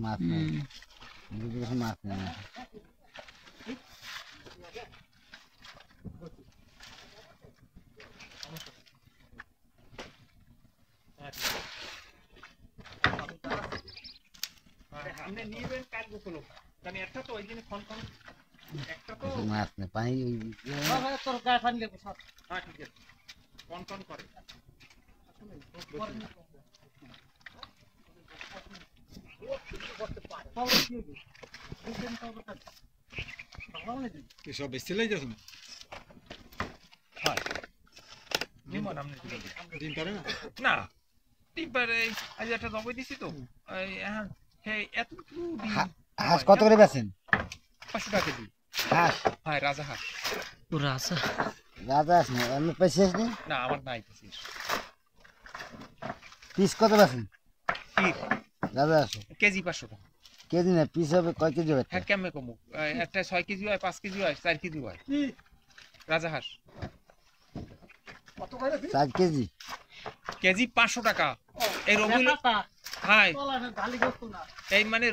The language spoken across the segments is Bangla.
মাছ নেই মাছ নেই আপনি নিবেন কাজ গোছলো কারণ একটা তো ওইদিন ফোন ফোন একটা তো মাছ নেই পানি তোর গায়ে পানি লেগে সব হ্যাঁ ঠিক আছে ফোন ফোন করে সব বেশি লাই যাচ্ছেন হ্যাঁ নিমন আপনি দিন পারে না না টিপারে আজ একটা দবাই দিছি তো এই এখন হে এত হাঁস কত করে বেচেন 500 টাকা কেজি হাঁস হ্যাঁ রাজা হাঁস রাজা হাঁস না এমনি পয়সা আসনি না আমার নাই কিছু পিস কত বেচেন কি রাজা হাঁস কেজি 500 টাকা কেজি না পিস হবে কয় কেজি হবে হ্যাঁ কেমনে কমু একটা 6 কেজি হয় 5 কেজি হয় 4 কেজি হয় রাজা হাঁস কত করে 4 কেজি কেজি 500 টাকা এই রবিউল হ্যাঁ এই মানে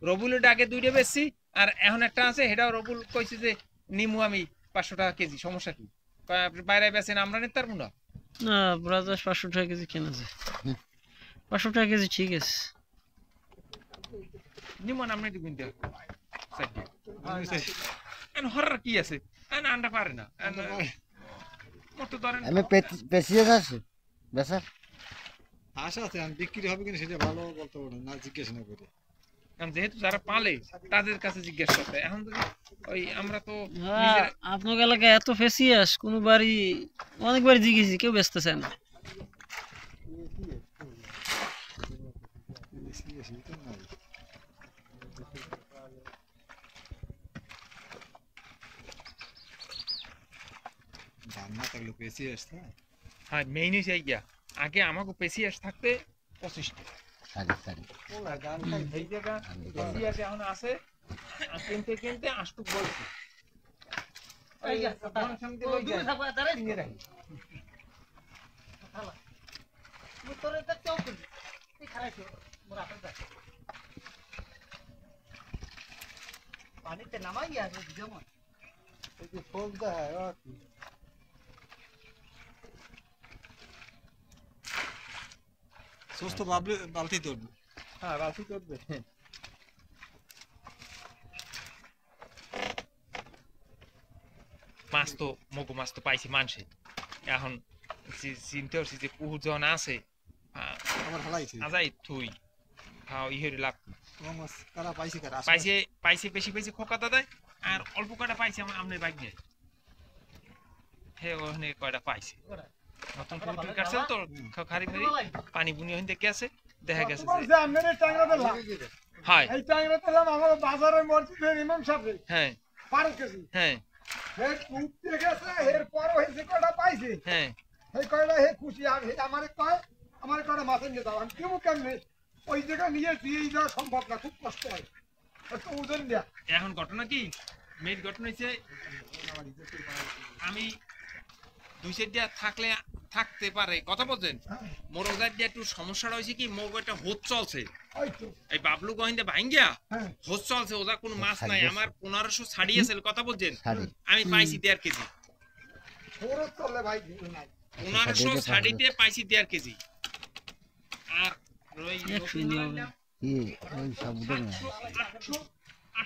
রবিউলের আগে দুইটা বেচছি আর এখন একটা আছে সেটাও রবিউল কইছে যে নিমু আমি 500 টাকা কেজি সমস্যা কি বাইরে বেচেন আমরা নিতে পারবো না না ব্রাজার 500 টাকা কেজি কেনা যায় 500 টাকা কেজি ঠিক আছে নিমন আপনি দিবেন দেখ এন হরার কি আছে এন আন্ডা পারে না মত ধরেন আমি পেছিয়ে আছে বেচা আশা আছে আমি বিক্রি হবে কিনা সেটা ভালো বলতে পারবো না জিজ্ঞেস না করে কারণ যেহেতু যারা পালে তাদের কাছে জিজ্ঞেস করতে এখন যদি ওই আমরা তো আপনার এলাকায় এত ফেসিয়াস কোন বাড়ি অনেকবার জিজ্ঞেসি কেউ বেচতেছে না দাম না থাকলে বেশি আসছে হ্যাঁ মেইন হইছে গিয়া আগে আমাকে পেশিয়াস থাকতে 25 টাকা সারি ওলা গান খাই এই জায়গা পেশিয়াস এখন আছে কিনতে কিনতে আষ্টুক বলছি এই কোন সমিতি লই যায় কিনে রাখি তোরে তো কেউ করি তুই খারাইছো মোর আপন যা পানিতে নামাই আছে যেমন এই যে ফোন দেয় সুস্থ বালতি তুলবে হ্যাঁ বালতি করবে মাছ তো মগু মাছ তো পাইছি মানুষে এখন চিনতে পারছি যে পুহুর যখন আছে আমার হালাইছে আজাই থুই খাও ইহের লাভ মাছ কারা পাইছে কারা পাইছে বেশি বেশি খোকা দেয় আর অল্প কয়টা পাইছে আমার আমনের বাইক নিয়ে হে ওখানে কয়টা পাইছে নতুন পুকুর কাটছেন তো খারি ফারি পানি বুনি হইতে গেছে দেখা গেছে যে আমনের টাংরা দিলাম হাই এই টাংরা দিলাম আমার বাজারের মসজিদের ইমাম সাহেব হ্যাঁ 12 কেজি হ্যাঁ হে কুপতে গেছে এর পর হইছে কয়টা পাইছে হ্যাঁ হে কয়টা হে খুশি আর হে আমারে কয় আমারে কয়টা মাছ নিয়ে দাও আমি কেমন কেমনে ওই জায়গা নিয়ে দিয়ে যাওয়া সম্ভব না খুব কষ্ট হয় একটু ওজন দেয়া এখন ঘটনা কি মেইন ঘটনা হইছে আমি দুই সাইড দিয়া থাকলে থাকতে পারে কথা বলছেন মোর ওজার দিয়ে একটু সমস্যাটা হয়েছে কি মোর একটা হোত চলছে এই বাবলু গহিন্দে ভাঙ্গিয়া হোত চলছে ওটা কোনো মাছ নাই আমার 1500 ছাড়িয়েছে কথা বলছেন আমি পাইছি 1.5 কেজি 1500 ছাড়িতে পাইছি 1.5 কেজি আর ওই কি ওই শব্দ না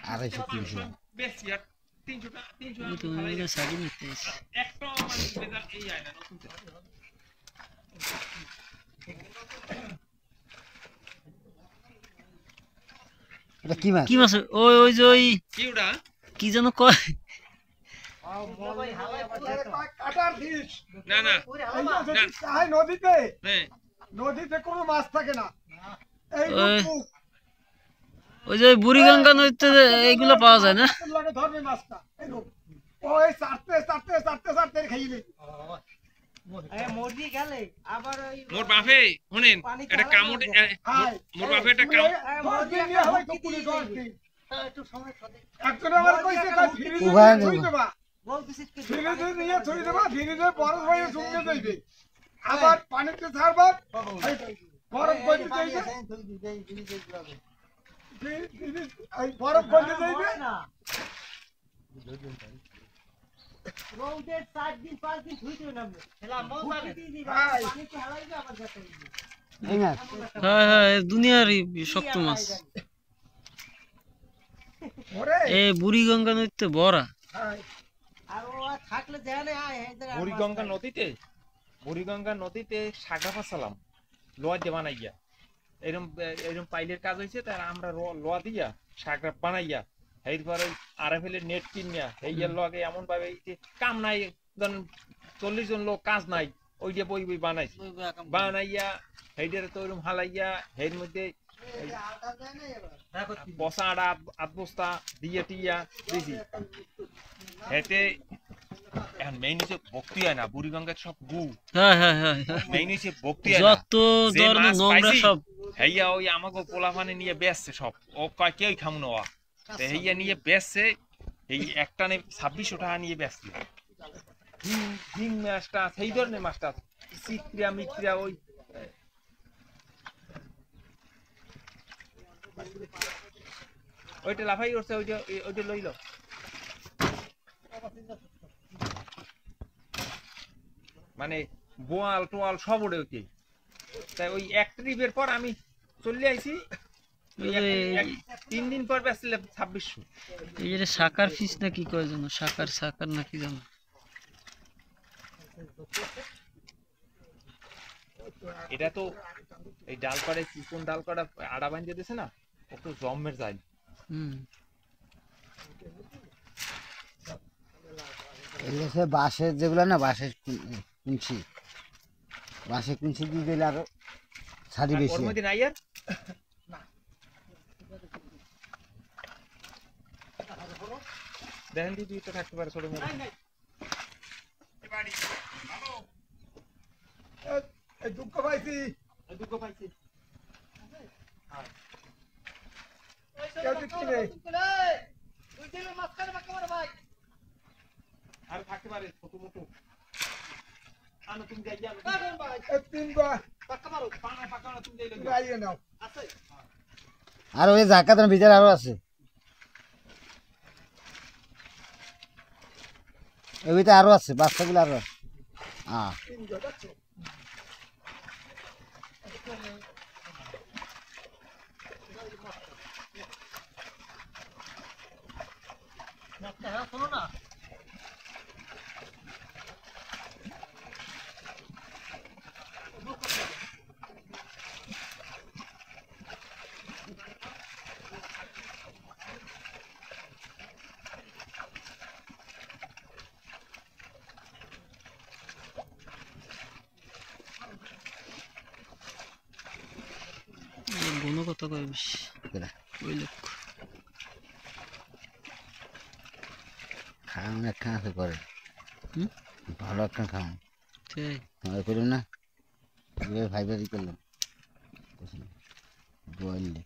250 300 বেশি আর 300 টাকা 300 তুমি এটা সারি নিতে একটা মানে বেজার এই আয় না নতুন এটা কি মাছ কি মাছ ওই ওই যে ওই কি ওটা কি যেন কয় কাটার ফিশ না না না নদীতে হ্যাঁ নদীতে কোনো মাছ থাকে না এই ওই যে বুড়িগঙ্গা নদীতে এইগুলো পাওয়া যায় না লাগে ধরবে মাছটা ওই চারতে চারতে চারতে চারতে খাইবে মরি গেলে আবার ওই মোর বাপে শুনেন এটা কামড় মোর বাপে এটা কামড় নিয়ে হবে তো পুলিশ ধরতে একটু সময় সাথে একজন আমার কইছে কই ফিরে উভয় ছুই দেবা বলতেছিস কি ফিরে নিয়ে ছুই দেবা ফিরে বড় ভাই সঙ্গে যাইবে আবার পানিতে ছাড়বা বরফ গলে যাইবে এই বরফ গলে যাইবে ভাই, এই মাছ হ্যাঁ হ্যাঁ এ দুনিয়ারই শক্ত মাছ ওরে এ বুড়িগঙ্গা নদীতে ভরা ভাই, বুড়িগঙ্গা নদীতে শাখা ফাসালাম লোয়া দিয়ে বানাইয়া এরম এরম পাইলের কাজ হয়েছে তার আমরা লোয়া দিয়া শাখা বানাইয়া এরপরে আরএফএল নেট কিনিয়া এই লগে এমন ভাবে কাম নাই 40 জন লোক কাজ নাই ওই যে বই বানাইছি বানাইয়া হেইডারে তো ওরকম হালাইয়া এর মধ্যে পচা আড়া 8 বস্তা দিয়ে টিয়া দিছি হেতে এখন মেইন হচ্ছে ভক্তি হয় না বুড়িগঙ্গার সব গু হ্যাঁ হ্যাঁ হ্যাঁ হ্যাঁ। মেইন হচ্ছে ভক্তি হয় না যত ধরনের নোংরা সব হেইয়া ওই আমাকে পোলাপানে নিয়ে বেচছে সব ও কয় কেউই খামু না হেইয়া নিয়ে বেচছে এই একটানে 2600 টাকা নিয়ে বেচছে হিং মাছটা সেই ধরনের মাছটা চিত্রা মিত্রা ওই ওইটা লাফাই উঠছে ওইটা লইল মানে বোয়াল টোয়াল সব উড়ে ওকে তাই ওই এক ট্রিপের পর আমি চলে আইছি 3 দিন পর বেচলে 2600 এই যে শাকার ফিস না কি কয় জানো শাকার নাকি জানো এটা তো এই ডাল করে চিকন ডাল করা আড়া বাঁধিয়ে দিয়েছে না ও তো জম্মের যায় হুম এগুলো সে বাঁশের যেগুলো না বাঁশের কুঞ্চি দিয়ে দিলে আরো ছাড়ি বেশি ওর মধ্যে নাই আর দেখেন দিদি তো থাকতে পারে ছোট মেয়ে এই দুঃখ পাইছি কেউ দেখছি রে আর থাকতে পারে ছোট মোটো আনো তুমি যাই যাও এই তিনবার পাকা তুমি যাই গাইয়ে নাও আর ওই জাকাতের ভিতরে আরো আছে ওই ভিতরে আরো আছে বাচ্চাগুলো আরো আছে তিনজন আছে গুণগত কয় বেশি ওই লোক খাওয়ানো একখান আছে করে হুম? ভালো একখান খাওয়ানো সেই করুন না ভাইবারই করলাম বললে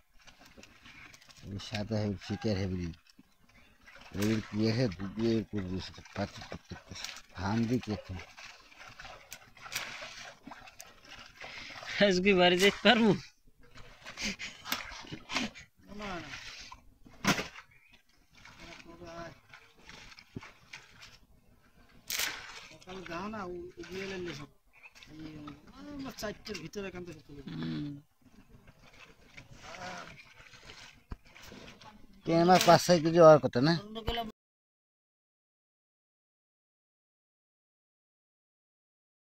সাদা হেবি সিটার হেবি এর দিয়ে দুধে করবি পাতি ফান দিকে এখন আজকে বাড়ি যেতে পারবো টেন মাস 5-6 কেজি হওয়ার কথা না